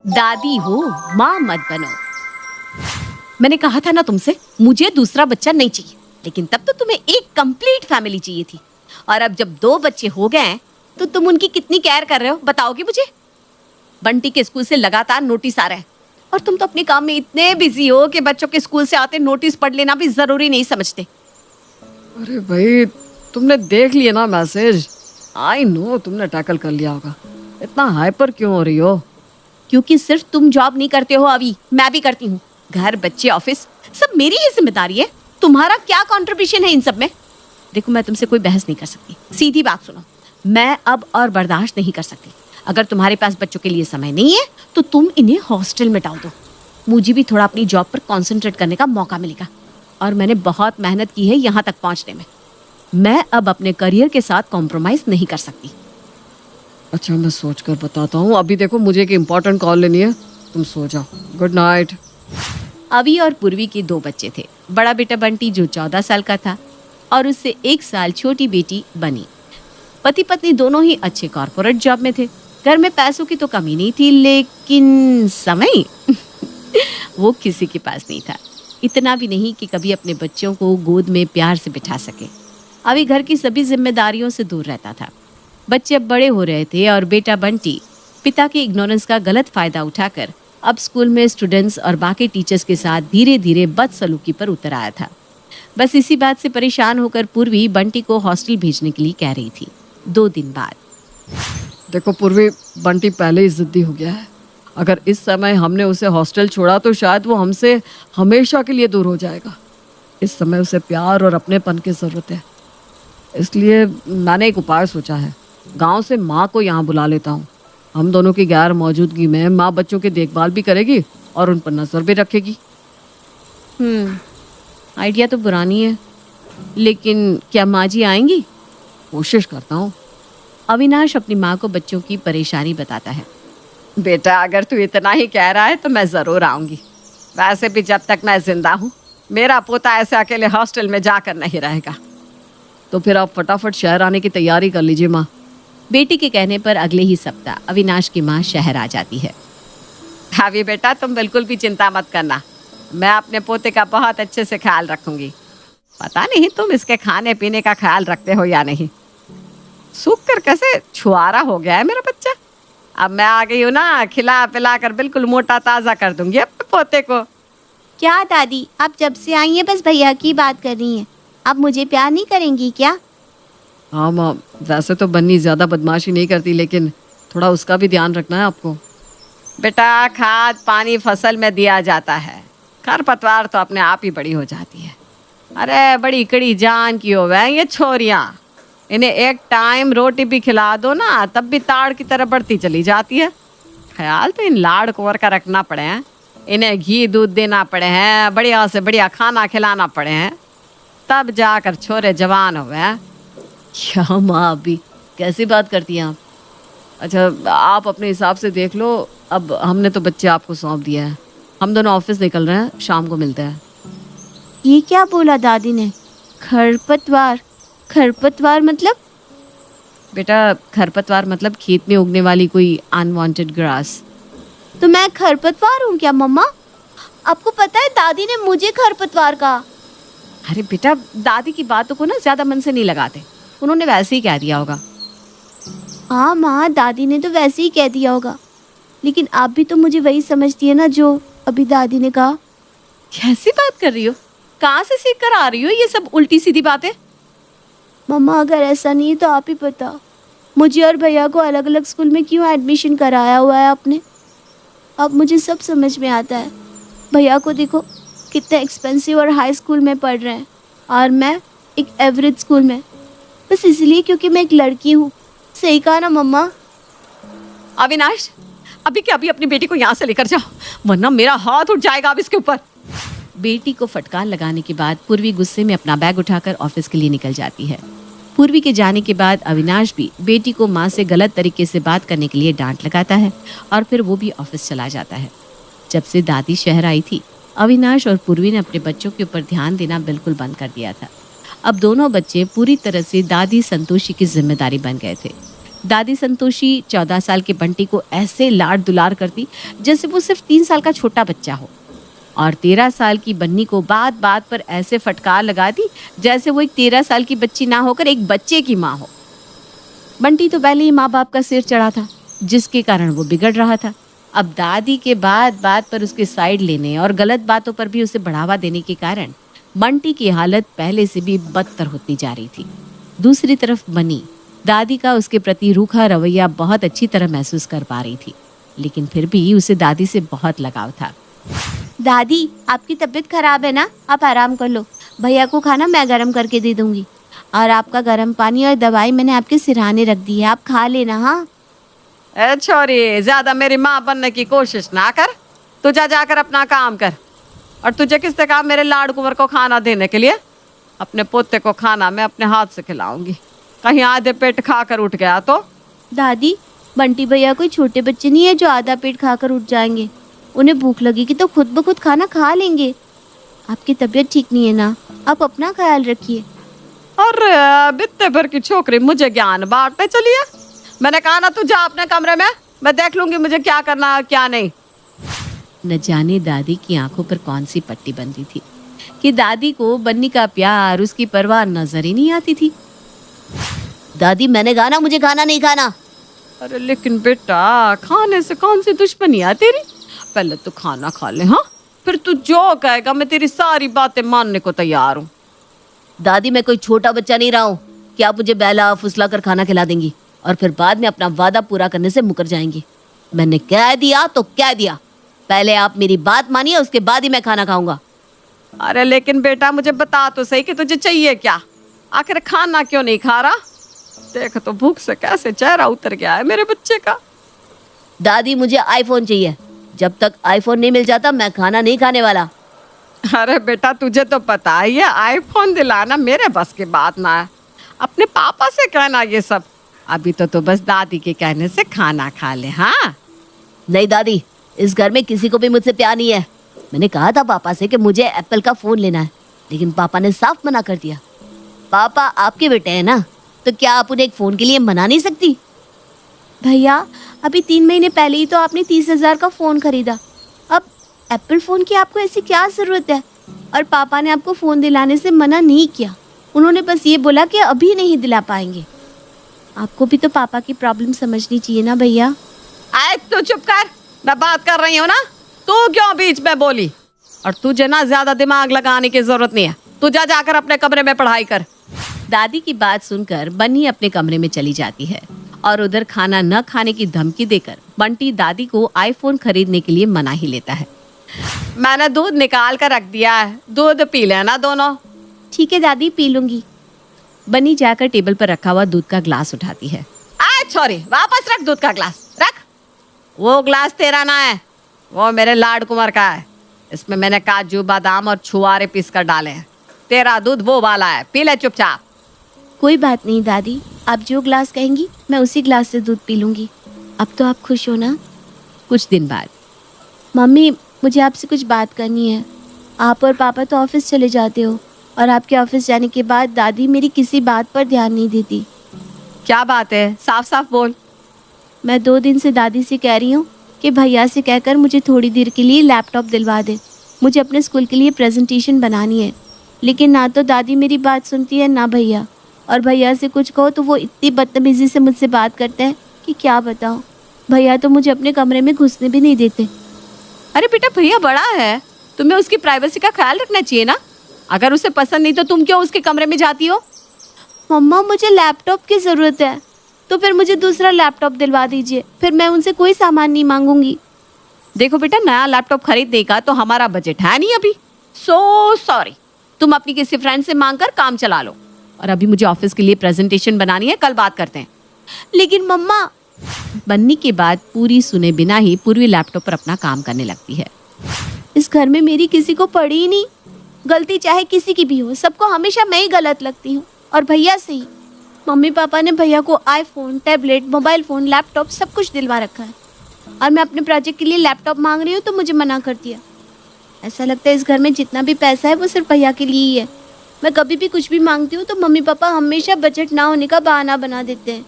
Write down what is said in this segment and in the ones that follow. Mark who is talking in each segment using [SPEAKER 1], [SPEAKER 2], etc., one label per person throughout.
[SPEAKER 1] दादी हो, माँ मत बनो। मैंने कहा था ना तुमसे, मुझे दूसरा बच्चा नहीं चाहिए, लेकिन तब तो तुम्हें एक कंप्लीट फैमिली चाहिए थी। और अब जब 2 बच्चे हो गए हैं तो तुम उनकी कितनी केयर कर रहे हो बताओगे मुझे? बंटी के स्कूल से लगातार नोटिस आ रहा है और तुम तो अपने काम में इतने बिजी हो कि बच्चों के स्कूल से आते नोटिस पढ़ लेना भी जरूरी नहीं समझते।
[SPEAKER 2] अरे भाई, तुमने देख लिया ना मैसेज। आई नो तुमने टैकल कर लिया होगा। इतना हाइपर क्यों हो रही हो?
[SPEAKER 1] क्योंकि सिर्फ तुम जॉब नहीं करते हो अभी, मैं भी करती हूँ। घर, बच्चे, ऑफिस सब मेरी ही जिम्मेदारी है। तुम्हारा क्या कंट्रीब्यूशन है इन सब में? देखो, मैं तुमसे कोई बहस नहीं कर सकती। सीधी बात सुनो, मैं अब और बर्दाश्त नहीं कर सकती। अगर तुम्हारे पास बच्चों के लिए समय नहीं है तो तुम इन्हें हॉस्टल में डाल दो। मुझे भी थोड़ा अपनी जॉब पर कंसंट्रेट करने का मौका मिलेगा और मैंने बहुत मेहनत की है यहाँ तक पहुँचने में। मैं अब अपने करियर के साथ कॉम्प्रोमाइज नहीं कर सकती।
[SPEAKER 2] अच्छा, मैं सोच कर बताता हूँ। अभी देखो, मुझे एक इम्पोर्टेंट कॉल लेनी है, तुम सो जाओ। Good night.
[SPEAKER 1] अभी और पूर्वी के 2 बच्चे थे। बड़ा बेटा बंटी जो 14 साल का था और उससे 1 साल छोटी बेटी बनी। पति पत्नी दोनों ही अच्छे कॉर्पोरेट जॉब में थे। घर में पैसों की तो कमी नहीं थी, लेकिन समय वो किसी के पास नहीं था। इतना भी नहीं कि कभी अपने बच्चों को गोद में प्यार से बिठा सके। अभी घर की सभी जिम्मेदारियों से दूर रहता था। बच्चे अब बड़े हो रहे थे और बेटा बंटी पिता की इग्नोरेंस का गलत फायदा उठाकर अब स्कूल में स्टूडेंट्स और बाकी टीचर्स के साथ धीरे धीरे बदसलूकी पर उतर आया था। बस इसी बात से परेशान होकर पूर्वी बंटी को हॉस्टल भेजने के लिए कह रही थी। 2 दिन बाद।
[SPEAKER 2] देखो पूर्वी, बंटी पहले ही जिद्दी हो गया है। अगर इस समय हमने उसे हॉस्टल छोड़ा तो शायद वो हमसे हमेशा के लिए दूर हो जाएगा। इस समय उसे प्यार और अपनेपन की ज़रूरत है। इसलिए मैंने एक उपाय सोचा है। गांव से माँ को यहाँ बुला लेता हूँ। हम दोनों की गैर मौजूदगी में माँ बच्चों की देखभाल भी करेगी और उन पर नज़र भी रखेगी।
[SPEAKER 1] आइडिया तो पुरानी है, लेकिन क्या माँ जी आएंगी?
[SPEAKER 2] कोशिश करता हूँ।
[SPEAKER 1] अविनाश अपनी माँ को बच्चों की परेशानी बताता है।
[SPEAKER 3] बेटा, अगर तू इतना ही कह रहा है तो मैं ज़रूर आऊँगी। वैसे भी जब तक मैं जिंदा हूँ मेरा पोता ऐसे अकेले हॉस्टल में जाकर नहीं रहेगा।
[SPEAKER 2] तो फिर आप फटाफट शहर आने की तैयारी कर लीजिए माँ।
[SPEAKER 1] बेटी के कहने पर अगले ही सप्ताह अविनाश की माँ शहर आ जाती है।
[SPEAKER 3] अभी बेटा, तुम बिल्कुल भी चिंता मत करना। मैं अपने पोते का बहुत अच्छे से ख्याल रखूंगी। पता नहीं तुम इसके खाने पीने का ख्याल रखते हो या नहीं। सूख कर कैसे छुआरा हो गया है मेरा बच्चा। अब मैं आ गई हूँ ना, खिला पिला कर बिल्कुल मोटा ताज़ा कर दूंगी अपने पोते को।
[SPEAKER 4] क्या दादी, आप जब से आई हैं बस भैया की बात कर रही हैं। आप मुझे प्यार नहीं करेंगी क्या?
[SPEAKER 2] हाँ माँ, वैसे तो बन्नी ज़्यादा बदमाशी नहीं करती, लेकिन थोड़ा उसका भी ध्यान रखना है आपको।
[SPEAKER 3] बेटा, खाद पानी फसल में दिया जाता है, खरपतवार तो अपने आप ही बड़ी हो जाती है। अरे बड़ी कड़ी जान की हो गए ये छोरियाँ। इन्हें एक टाइम रोटी भी खिला दो ना, तब भी ताड़ की तरह बढ़ती चली जाती है। ख्याल तो इन लाड़ कुंवर का रखना पड़े हैं। इन्हें घी दूध देना पड़े हैं, बढ़िया से बढ़िया खाना खिलाना पड़े हैं, तब जाकर छोरे जवान हो गए।
[SPEAKER 1] क्या माँ, अभी कैसी बात करती हैं आप?
[SPEAKER 2] अच्छा, आप अपने हिसाब से देख लो। अब हमने तो बच्चे आपको सौंप दिया है। हम दोनों ऑफिस निकल रहे हैं, शाम को मिलते हैं।
[SPEAKER 4] ये क्या बोला दादी ने? खरपतवार? खरपतवार मतलब?
[SPEAKER 1] बेटा, खरपतवार मतलब खेत में उगने वाली कोई अनवांटेड ग्रास।
[SPEAKER 4] तो मैं खरपतवार हूँ क्या मम्मा? आपको पता है दादी ने मुझे खरपतवार कहा।
[SPEAKER 1] अरे बेटा, दादी की बातों को ना ज्यादा मन से नहीं लगाते, उन्होंने वैसे ही कह दिया होगा।
[SPEAKER 4] हाँ माँ, दादी ने तो वैसे ही कह दिया होगा, लेकिन आप भी तो मुझे वही समझती है ना जो अभी दादी ने कहा।
[SPEAKER 1] कैसी बात कर रही हो? कहाँ से सीख कर आ रही हो ये सब उल्टी सीधी बातें?
[SPEAKER 4] मम्मा, अगर ऐसा नहीं है तो आप ही बता, मुझे और भैया को अलग अलग स्कूल में क्यों एडमिशन कराया हुआ है आपने? अब मुझे सब समझ में आता है। भैया को देखो कितने एक्सपेंसिव और हाई स्कूल में पढ़ रहे हैं और मैं एक एवरेज स्कूल में, बस इसलिए क्योंकि मैं एक लड़की हूँ। सही कहा ना मम्मा?
[SPEAKER 3] अविनाश, अभी के अभी अपनी बेटी को यहाँ से लेकर जाओ, वरना मेरा हाथ उठ जाएगा अब इसके ऊपर।
[SPEAKER 1] बेटी को फटकार लगाने के बाद पूर्वी गुस्से में अपना बैग उठाकर ऑफिस के लिए निकल जाती है। पूर्वी के जाने के बाद अविनाश भी बेटी को माँ से गलत तरीके से बात करने के लिए डांट लगाता है और फिर वो भी ऑफिस चला जाता है। जब से दादी शहर आई थी, अविनाश और पूर्वी ने अपने बच्चों के ऊपर ध्यान देना बिल्कुल बंद कर दिया था। अब दोनों बच्चे पूरी तरह से दादी संतोषी की जिम्मेदारी बन गए थे। दादी संतोषी 14 साल के बंटी को ऐसे लाड दुलार करती जैसे वो सिर्फ 3 साल का छोटा बच्चा हो, और 13 साल की बन्नी को बात बात पर ऐसे फटकार लगाती जैसे वो एक 13 साल की बच्ची ना होकर एक बच्चे की माँ हो। बंटी तो पहले ही माँ बाप का सिर चढ़ा था, जिसके कारण वो बिगड़ रहा था। अब दादी के बात बात पर उसके साइड लेने और गलत बातों पर भी उसे बढ़ावा देने के कारण बंटी की हालत पहले से भी बदतर होती जा रही थी। दूसरी तरफ बनी दादी का उसके प्रति रूखा रवैया बहुत अच्छी तरह महसूस कर पा रही थी, लेकिन फिर भी उसे दादी से बहुत लगाव था।
[SPEAKER 4] दादी, आपकी तबीयत खराब है ना, आप आराम कर लो। भैया को खाना मैं गर्म करके दे दूंगी, और आपका गर्म पानी और दवाई मैंने आपके सिरहाने रख दी है, आप खा लेना। हाँ
[SPEAKER 3] ए छोरी, ज्यादा मेरी माँ बनने की कोशिश ना कर। तू जाकर अपना काम कर। और तुझे किसने कहा मेरे लाड कुंवर को खाना देने के लिए? अपने पोते को खाना मैं अपने हाथ से खिलाऊंगी। कहीं आधे पेट खाकर उठ गया तो?
[SPEAKER 4] दादी, बंटी भैया कोई छोटे बच्चे नहीं है जो आधा पेट खाकर उठ जाएंगे। उन्हें भूख लगेगी तो खुद ब खुद खाना खा लेंगे। आपकी तबीयत ठीक नहीं है ना, आप अपना ख्याल रखिए।
[SPEAKER 3] अरे बित्ते भर की छोकरी मुझे ज्ञान बांटने चली है। मैंने कहा ना तू जा अपने कमरे में, मैं देख लूंगी मुझे क्या करना है क्या नहीं।
[SPEAKER 1] न जाने दादी की आंखों पर कौन सी पट्टी बंधी थी कि दादी को बन्नी का प्यार, उसकी परवाह नजर ही नहीं आती थी।
[SPEAKER 4] दादी, मैंने कहा ना मुझे खाना नहीं खाना।
[SPEAKER 3] अरे लेकिन बेटा, खाने से कौन सी दुश्मनी है तेरी? पहले तू खाना खा ले, हाँ? फिर तू जो कहेगा मैं तेरी सारी बातें मानने को तैयार हूँ।
[SPEAKER 4] दादी, मैं कोई छोटा बच्चा नहीं रहा हूँ कि आप मुझे बहला फुसला कर खाना खिला देंगी और फिर बाद में अपना वादा पूरा करने से मुकर जाएंगी। मैंने कह दिया तो कह दिया, पहले आप मेरी बात मानिए, उसके बाद ही मैं खाना खाऊंगा।
[SPEAKER 3] अरे लेकिन बेटा, मुझे बता तो सही कि तुझे चाहिए क्या? आखिर खाना क्यों नहीं खा रहा? देख तो भूख से कैसे चेहरा उतर गया है मेरे बच्चे का।
[SPEAKER 4] दादी, मुझे आईफोन चाहिए। जब तक आईफोन नहीं मिल जाता मैं खाना नहीं खाने वाला।
[SPEAKER 3] अरे बेटा, तुझे तो पता ही है आईफोन दिलाना मेरे बस की बात ना है। अपने पापा से कहना ये सब। अभी तो बस दादी के कहने से खाना खा ले। हाँ
[SPEAKER 4] नहीं दादी, इस घर में किसी को भी मुझसे प्यार नहीं है। मैंने कहा था पापा से कि मुझे एप्पल का फोन लेना है, लेकिन पापा ने साफ मना कर दिया। पापा आपके बेटे हैं ना, तो क्या आप उन्हें एक फोन के लिए मना नहीं सकती? भैया, अभी 3 महीने पहले ही तो आपने 30,000 का फोन खरीदा। अब एप्पल फोन की आपको ऐसी क्या जरूरत है? और पापा ने आपको फोन दिलाने से मना नहीं किया, उन्होंने बस ये बोला कि अभी नहीं दिला पाएंगे। आपको भी तो पापा की प्रॉब्लम समझनी चाहिए ना भैया।
[SPEAKER 3] आए तू चुप कर, मैं बात कर रही हूँ ना, तू क्यों बीच में बोली? और तुझे ना ज्यादा दिमाग लगाने की जरूरत नहीं है। तू जाकर अपने कमरे में पढ़ाई कर।
[SPEAKER 1] दादी की बात सुनकर बन्नी अपने कमरे में चली जाती है और उधर खाना न खाने की धमकी देकर बंटी दादी को आईफोन खरीदने के लिए मना ही लेता है।
[SPEAKER 3] मैंने दूध निकाल कर रख दिया है, दूध पी लेना दोनों।
[SPEAKER 4] ठीक है दादी, पी लूंगी।
[SPEAKER 1] बन्नी जाकर टेबल पर रखा हुआ दूध का ग्लास उठाती है।
[SPEAKER 3] आए छोरी, वापस रख दूध का ग्लास, रख। वो ग्लास तेरा ना है, वो मेरे लाड कुंवर का है। इसमें मैंने काजू बादाम और छुआरे पीस कर डाले हैं। तेरा दूध वो वाला है, पी ले चुपचाप।
[SPEAKER 4] कोई बात नहीं दादी, आप जो ग्लास कहेंगी मैं उसी ग्लास से दूध पी लूंगी। अब तो आप खुश हो ना?
[SPEAKER 1] कुछ दिन बाद
[SPEAKER 4] मम्मी, मुझे आपसे कुछ बात करनी है। आप और पापा तो ऑफिस चले जाते हो, और आपके ऑफिस जाने के बाद दादी मेरी किसी बात पर ध्यान नहीं देती।
[SPEAKER 3] क्या बात है, साफ साफ बोल।
[SPEAKER 4] मैं 2 दिन से दादी से कह रही हूँ कि भैया से कहकर मुझे थोड़ी देर के लिए लैपटॉप दिलवा दे, मुझे अपने स्कूल के लिए प्रेजेंटेशन बनानी है। लेकिन ना तो दादी मेरी बात सुनती है ना भैया, और भैया से कुछ कहो तो वो इतनी बदतमीज़ी से मुझसे बात करते हैं कि क्या बताऊँ। भैया तो मुझे अपने कमरे में घुसने भी नहीं देते।
[SPEAKER 1] अरे बेटा, भैया बड़ा है, तुम्हें उसकी प्राइवेसी का ख्याल रखना चाहिए ना। अगर उसे पसंद नहीं तो तुम क्यों उसके कमरे में जाती हो?
[SPEAKER 4] मम्मा, मुझे लैपटॉप की ज़रूरत है, तो फिर मुझे दूसरा लैपटॉप दिलवा दीजिए, फिर मैं उनसे कोई सामान नहीं मांगूंगी।
[SPEAKER 1] देखो बेटा, नया लैपटॉप खरीदने का तो हमारा बजट है नहीं अभी। सो सॉरी, तुम अपनी किसी फ्रेंड से मांग कर काम चला लो, और अभी मुझे ऑफिस के लिए प्रेजेंटेशन बनानी है, कल बात करते हैं।
[SPEAKER 4] लेकिन मम्मा।
[SPEAKER 1] बन्नी की बात पूरी सुने बिना ही पूर्वी लैपटॉप पर अपना काम करने लगती है।
[SPEAKER 4] इस घर में मेरी किसी को पड़ी ही नहीं, गलती चाहे किसी की भी हो, सबको हमेशा मैं ही गलत लगती हूँ, और भैया से ही। मम्मी पापा ने भैया को iPhone, tablet, mobile phone, laptop सब कुछ दिलवा रखा है, और मैं अपने प्रोजेक्ट के लिए लैपटॉप मांग रही हूँ तो मुझे मना कर दिया। ऐसा लगता है इस घर में जितना भी पैसा है वो सिर्फ भैया के लिए ही है। मैं कभी भी कुछ भी मांगती हूँ तो मम्मी पापा हमेशा बजट ना होने का बहाना बना देते हैं।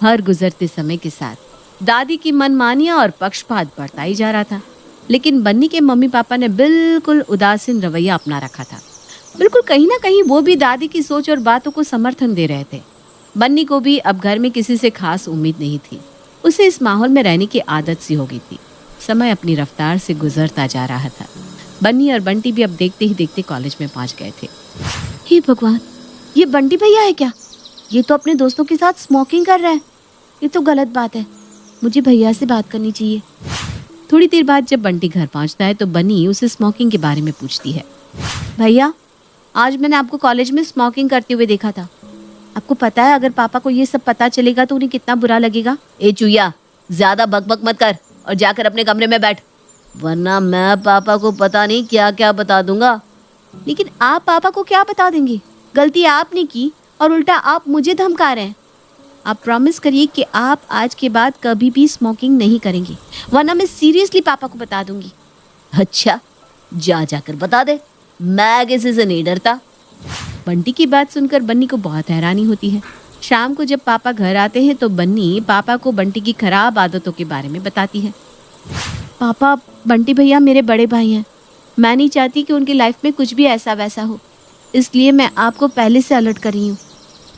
[SPEAKER 1] हर गुजरते समय के साथ दादी की मनमानियां और पक्षपात बढ़ता ही जा रहा था, लेकिन बन्नी के मम्मी पापा ने बिल्कुल उदासीन रवैया अपना रखा था। बिल्कुल कहीं ना कहीं वो भी दादी की सोच और बातों को समर्थन दे रहे थे। बन्नी को भी अब घर में किसी से खास उम्मीद नहीं थी। उसे इस माहौल में रहने की आदत सी हो गई थी। समय अपनी रफ्तार से गुजरता जा रहा था। बन्नी और बंटी भी अब देखते ही देखते कॉलेज में पहुंच गए थे।
[SPEAKER 4] हे भगवान, ये बंटी भैया है क्या? ये तो अपने दोस्तों के साथ स्मोकिंग कर रहा है। ये तो गलत बात है। मुझे भैया से बात करनी चाहिए।
[SPEAKER 1] थोड़ी देर बाद जब बंटी घर पहुंचता है तो बन्नी उसे स्मोकिंग के बारे में पूछती है।
[SPEAKER 4] भैया, आज मैंने आपको कॉलेज में स्मोकिंग करते हुए देखा था। आपको पता है अगर पापा को ये सब पता चलेगा तो उन्हें कितना बुरा लगेगा?
[SPEAKER 1] ए चुया, ज्यादा बकबक मत कर और जाकर अपने कमरे में बैठ, वरना मैं पापा को पता नहीं क्या क्या बता दूंगा।
[SPEAKER 4] लेकिन आप पापा को क्या बता देंगे? गलती आपने की और उल्टा आप मुझे धमका रहे हैं। आप प्रॉमिस करिए कि आप आज के बाद कभी भी स्मोकिंग नहीं करेंगे, वरना मैं सीरियसली पापा को बता दूंगी।
[SPEAKER 1] अच्छा, जाकर बता दे, मैं किसी से नहीं डरता। बंटी की बात सुनकर बन्नी को बहुत हैरानी होती है। शाम को जब पापा घर आते हैं तो बन्नी पापा को बंटी की खराब आदतों के बारे में बताती है।
[SPEAKER 4] पापा, बंटी भैया मेरे बड़े भाई हैं। मैं नहीं चाहती कि उनकी लाइफ में कुछ भी ऐसा वैसा हो, इसलिए मैं आपको पहले से अलर्ट कर रही हूँ।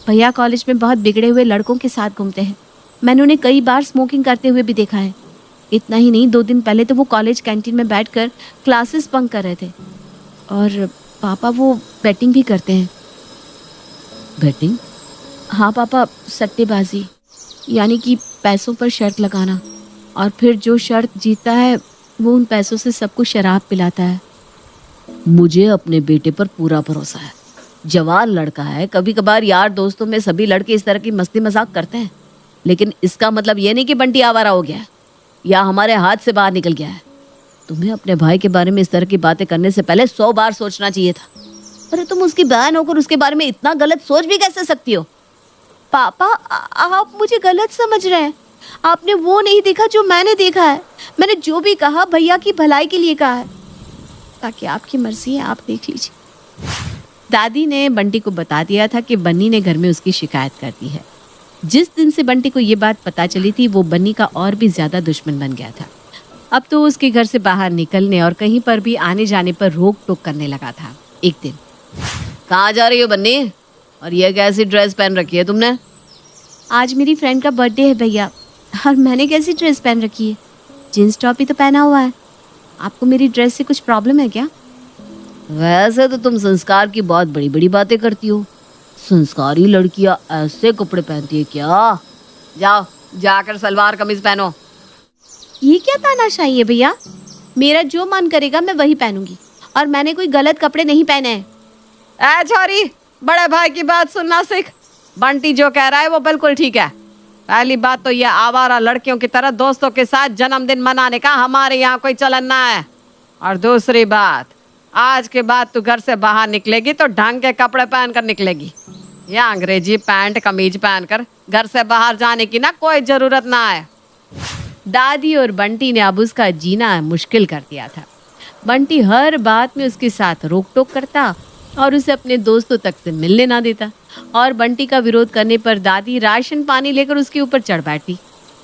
[SPEAKER 4] भैया कॉलेज में बहुत बिगड़े हुए लड़कों के साथ घूमते हैं। मैंने उन्हें कई बार स्मोकिंग करते हुए भी देखा है। इतना ही नहीं, 2 दिन पहले तो वो कॉलेज कैंटीन में बैठकर क्लासेस बंक कर रहे थे। और पापा वो बैटिंग भी करते हैं।
[SPEAKER 1] बैटिंग?
[SPEAKER 4] हाँ पापा, सट्टेबाजी, यानी कि पैसों पर शर्त लगाना, और फिर जो शर्त जीतता है वो उन पैसों से सबको शराब पिलाता है।
[SPEAKER 1] मुझे अपने बेटे पर पूरा भरोसा है। जवान लड़का है, कभी कभार यार दोस्तों में सभी लड़के इस तरह की मस्ती मजाक करते हैं, लेकिन इसका मतलब ये नहीं कि बंटी आवारा हो गया है या हमारे हाथ से बाहर निकल गया है। तुम्हें अपने भाई के बारे में इस तरह की बातें करने से पहले 100 बार सोचना चाहिए था।
[SPEAKER 4] अरे तुम उसकी बहन होकर उसके बारे में इतना गलत सोच भी कैसे सकती हो? पापा, आप मुझे गलत समझ रहे हैं। आपने वो नहीं देखा जो मैंने देखा है। मैंने जो भी कहा भैया की भलाई के लिए कहा है, ताकि आपकी मर्जी है, आप देख लीजिए।
[SPEAKER 1] दादी ने बंटी को बता दिया था कि बन्नी ने घर में उसकी शिकायत कर दी है। जिस दिन से बंटी को ये बात पता चली थी वो बन्नी का और भी ज्यादा दुश्मन बन गया था। अब तो उसके घर से बाहर निकलने और कहीं पर भी आने जाने पर रोक टोक करने लगा था। एक दिन, कहाँ जा रही हो बन्नी, और ये कैसी ड्रेस पहन रखी है तुमने?
[SPEAKER 4] आज मेरी फ्रेंड का बर्थडे है भैया, और मैंने कैसी ड्रेस पहन रखी है? जीन्स टॉप ही तो पहना हुआ है। आपको मेरी ड्रेस से कुछ प्रॉब्लम है क्या?
[SPEAKER 1] वैसे तो तुम संस्कार की बहुत बड़ी बड़ी बातें करती हो। संस्कारी लड़कियां ऐसे कपड़े पहनती है क्या? जाओ, जाकर सलवार कमीज पहनो।
[SPEAKER 4] ये क्या तानाशाही है भैया? मेरा जो मन करेगा मैं वही पहनूंगी, और मैंने कोई गलत कपड़े नहीं पहने हैं।
[SPEAKER 3] ए छोरी, बड़े भाई की बात सुनना सीख। बंटी जो कह रहा है वो बिल्कुल ठीक है। पहली बात तो ये आवारा लड़कियों की तरह दोस्तों के साथ जन्मदिन मनाने का हमारे यहाँ कोई चलन ना है। और दूसरी बात, आज के बाद तू घर से बाहर निकलेगी तो ढंग के कपड़े पहनकर निकलेगी, या अंग्रेजी पैंट कमीज पहनकर घर से बाहर जाने की ना कोई जरूरत ना है।
[SPEAKER 1] दादी और बंटी ने अब उसका जीना मुश्किल कर दिया था। बंटी हर बात में उसके साथ रोक टोक करता और उसे अपने दोस्तों तक से मिलने ना देता, और बंटी का विरोध करने पर दादी राशन पानी लेकर उसके ऊपर चढ़ बैठती।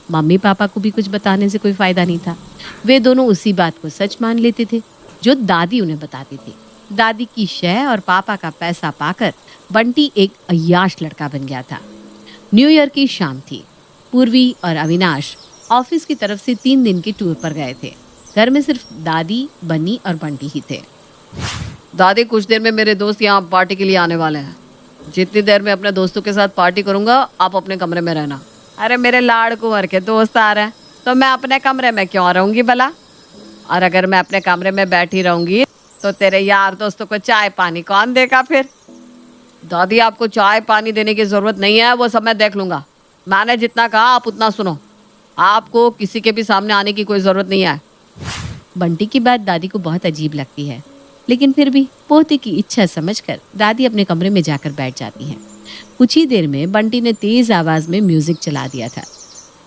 [SPEAKER 1] मम्मी पापा को भी कुछ बताने से कोई फायदा नहीं था। वे दोनों उसी बात को सच मान लेते थे जो दादी उन्हें बताती थी। दादी की शय और पापा का पैसा पाकर बंटी एक अय्याश लड़का बन गया था। न्यू ईयर की शाम थी। पूर्वी और अविनाश ऑफिस की तरफ से 3 दिन के टूर पर गए थे। घर में सिर्फ दादी, बन्नी और बंटी ही थे।
[SPEAKER 3] दादी, कुछ देर में मेरे दोस्त यहाँ पार्टी के लिए आने वाले हैं। जितनी देर में अपने दोस्तों के साथ पार्टी करूँगा, आप अपने कमरे में रहना। अरे मेरे लाड़ कुंवर के दोस्त आ रहे हैं तो मैं अपने कमरे में क्यों रहूँगी भला? और अगर मैं अपने कमरे में बैठी रहूँगी तो तेरे यार दोस्तों को चाय पानी कौन देगा फिर? दादी, आपको चाय पानी देने की ज़रूरत नहीं है, वो सब मैं देख लूँगा। मैंने जितना कहा आप उतना सुनो। आपको किसी के भी सामने आने की कोई ज़रूरत नहीं है।
[SPEAKER 1] बंटी की बात दादी को बहुत अजीब लगती है, लेकिन फिर भी पोते की इच्छा समझकर दादी अपने कमरे में जाकर बैठ जाती हैं। कुछ ही देर में बंटी ने तेज आवाज में म्यूजिक चला दिया था।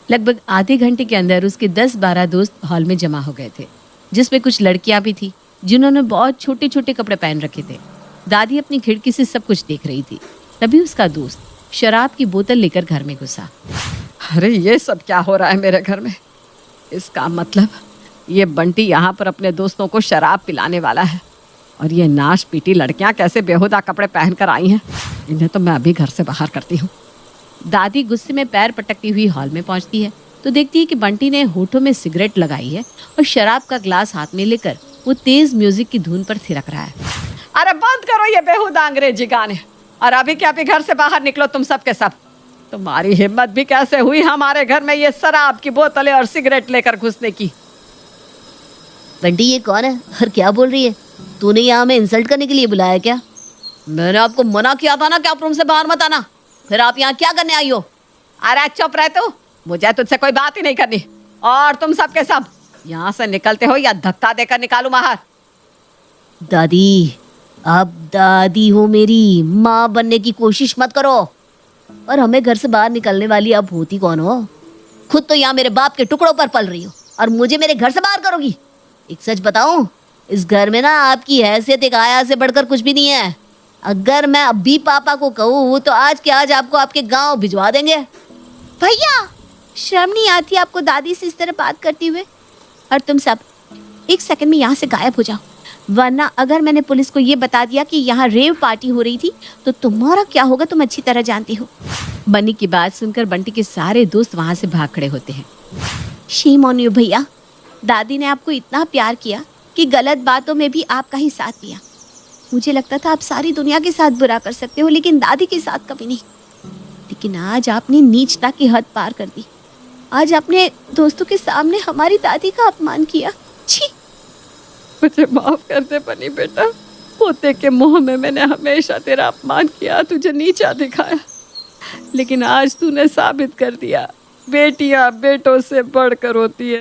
[SPEAKER 1] लगभग आधे घंटे के अंदर उसके 10-12 दोस्त हॉल में जमा हो गए थे, जिसमें कुछ लड़कियां भी थी जिन्होंने बहुत छोटे छोटे कपड़े पहन रखे थे। दादी अपनी खिड़की से सब कुछ देख रही थी। तभी उसका दोस्त शराब की बोतल लेकर घर में घुसा।
[SPEAKER 3] अरे ये सब क्या हो रहा है मेरे घर में? इसका मतलब ये बंटी यहाँ पर अपने दोस्तों को शराब पिलाने वाला है, और ये नाश पीटी लड़कियाँ कैसे बेहुदा कपड़े पहन कर आई हैं। इन्हें तो मैं अभी घर से बाहर करती हूँ।
[SPEAKER 1] दादी गुस्से में पैर पटकती हुई हॉल में पहुंचती है तो देखती है कि बंटी ने होठों में सिगरेट लगाई है और शराब का ग्लास हाथ में लेकर वो तेज म्यूजिक की धुन पर थिरक रहा है।
[SPEAKER 3] अरे बंद करो ये बेहुदा अंग्रेजी गाने, और अभी क्या अभी घर से बाहर निकलो तुम सब के सब। तुम्हारी हिम्मत भी कैसे हुई हमारे घर में ये शराब की बोतलें और सिगरेट लेकर घुसने की?
[SPEAKER 4] बंटी ये कौन है और क्या बोल रही है? तूने यहाँ हमें इंसल्ट करने के लिए बुलाया क्या?
[SPEAKER 3] मैंने आपको मना किया था ना कि आप रूम से बाहर मत आना, फिर आप यहाँ क्या करने आई हो? अरे चुप रहे तू, मुझे तुझसे कोई बात ही नहीं करनी। और तुम सब के सब यहाँ से निकलते हो या धक्का देकर निकालू बाहर?
[SPEAKER 4] दादी, आप दादी हो मेरी, माँ बनने की कोशिश मत करो। और हमें घर से बाहर निकलने वाली आप होती कौन हो? खुद तो यहाँ मेरे बाप के टुकड़ों पर पल रही हो और मुझे मेरे घर से बाहर करोगी? एक सच बताऊं, इस घर में ना आपकी हैसियत एक आया से बढ़कर कुछ भी नहीं है। अगर मैं अभी पापा को कहूँ तो आज के आज आपको आपके गांव भिजवा देंगे। भैया, शर्म नहीं आती आपको दादी से इस तरह बात करते हुए? और तुम सब एक सेकंड में यहाँ से गायब हो जाओ, वरना अगर मैंने पुलिस को ये बता दिया कि यहाँ रेव पार्टी हो रही थी तो तुम्हारा क्या होगा तुम अच्छी तरह जानती हो।
[SPEAKER 1] बन्नी की बात सुनकर बंटी के सारे दोस्त वहां से भाग खड़े होते हैं।
[SPEAKER 4] शेम ऑन यू भैया, दादी ने आपको इतना प्यार किया कि गलत बातों में भी आपका ही साथ दिया। मुझे लगता था आप सारी दुनिया के साथ बुरा कर सकते हो लेकिन दादी के साथ कभी नहीं। लेकिन आज आपने नीचता की हद पार कर दी। आज आपने दोस्तों के सामने हमारी दादी का अपमान किया। छी!
[SPEAKER 3] मुझे माफ कर दे बनी बेटा, पोते के मुंह में मैंने हमेशा तेरा अपमान किया, तुझे नीचा दिखाया, लेकिन आज तूने साबित कर दिया बेटियां बेटों से बढ़कर होती है।